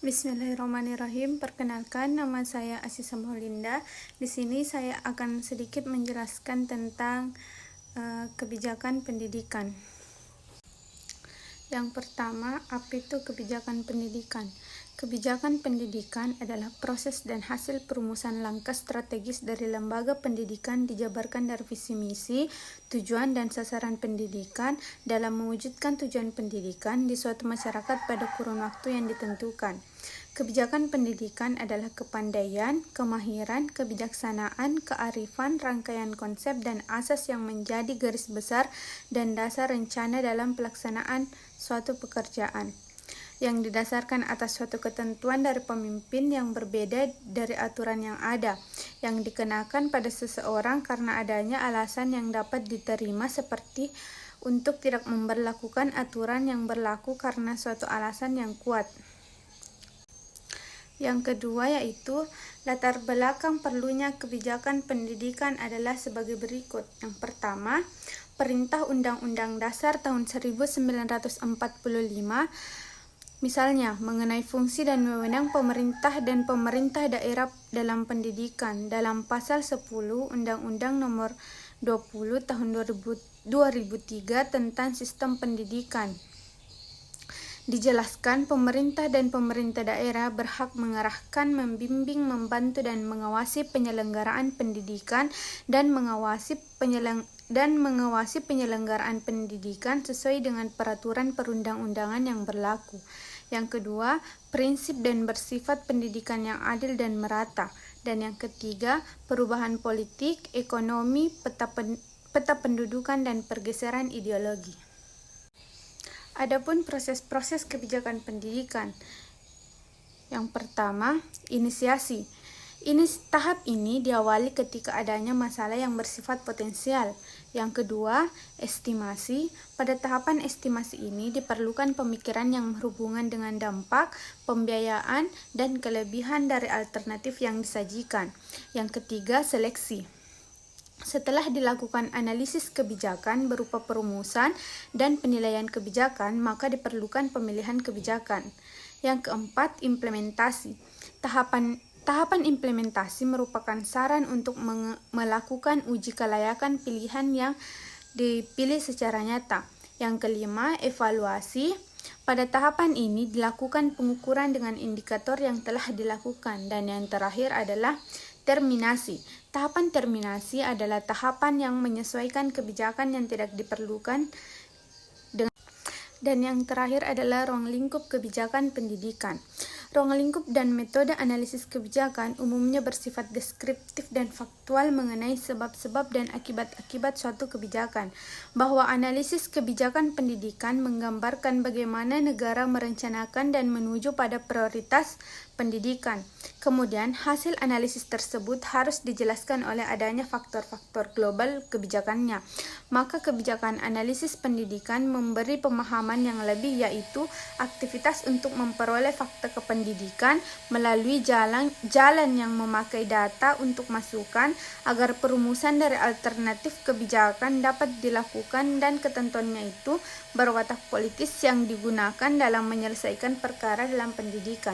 Bismillahirrahmanirrahim. Perkenalkan, nama saya Asisa Maulinda. Di sini saya akan sedikit menjelaskan tentang kebijakan pendidikan. Yang pertama, apa itu kebijakan pendidikan? Kebijakan pendidikan adalah proses dan hasil perumusan langkah strategis dari lembaga pendidikan dijabarkan dari visi misi, tujuan dan sasaran pendidikan dalam mewujudkan tujuan pendidikan di suatu masyarakat pada kurun waktu yang ditentukan. Kebijakan pendidikan adalah kepandaian, kemahiran, kebijaksanaan, kearifan, rangkaian konsep dan asas yang menjadi garis besar dan dasar rencana dalam pelaksanaan suatu pekerjaan, yang didasarkan atas suatu ketentuan dari pemimpin yang berbeda dari aturan yang ada, yang dikenakan pada seseorang karena adanya alasan yang dapat diterima seperti untuk tidak memberlakukan aturan yang berlaku karena suatu alasan yang kuat. Yang kedua yaitu latar belakang perlunya kebijakan pendidikan adalah sebagai berikut. Yang pertama, Perintah Undang-Undang Dasar tahun 1945 misalnya mengenai fungsi dan wewenang pemerintah dan pemerintah daerah dalam pendidikan dalam pasal 10 Undang-Undang Nomor 20 Tahun 2003 tentang Sistem Pendidikan. Dijelaskan pemerintah dan pemerintah daerah berhak mengarahkan, membimbing, membantu dan mengawasi penyelenggaraan pendidikan dan mengawasi penyelenggaraan pendidikan sesuai dengan peraturan perundang-undangan yang berlaku. Yang kedua, prinsip dan bersifat pendidikan yang adil dan merata. Dan yang ketiga, perubahan politik, ekonomi, peta pendudukan dan pergeseran ideologi. Adapun proses-proses kebijakan pendidikan. Yang pertama, inisiasi. Tahap ini diawali ketika adanya masalah yang bersifat potensial. Yang kedua, estimasi. Pada tahapan estimasi ini diperlukan pemikiran yang berhubungan dengan dampak, pembiayaan, dan kelebihan dari alternatif yang disajikan. Yang ketiga, seleksi. Setelah dilakukan analisis kebijakan berupa perumusan dan penilaian kebijakan, maka diperlukan pemilihan kebijakan. Yang keempat, implementasi. Tahapan implementasi merupakan saran untuk melakukan uji kelayakan pilihan yang dipilih secara nyata. Yang kelima, evaluasi. Pada tahapan ini dilakukan pengukuran dengan indikator yang telah dilakukan. Dan yang terakhir adalah terminasi. Tahapan terminasi adalah tahapan yang menyesuaikan kebijakan yang tidak diperlukan dengan. Dan yang terakhir adalah ruang lingkup kebijakan pendidikan. Ruang lingkup dan metode analisis kebijakan umumnya bersifat deskriptif dan faktual mengenai sebab-sebab dan akibat-akibat suatu kebijakan. Bahwa analisis kebijakan pendidikan menggambarkan bagaimana negara merencanakan dan menuju pada prioritas pendidikan. Kemudian, hasil analisis tersebut harus dijelaskan oleh adanya faktor-faktor global kebijakannya. Maka kebijakan analisis pendidikan memberi pemahaman yang lebih, yaitu aktivitas untuk memperoleh fakta kependidikan melalui jalan yang memakai data untuk masukan agar perumusan dari alternatif kebijakan dapat dilakukan dan ketentuannya itu berwatak politis yang digunakan dalam menyelesaikan perkara dalam pendidikan.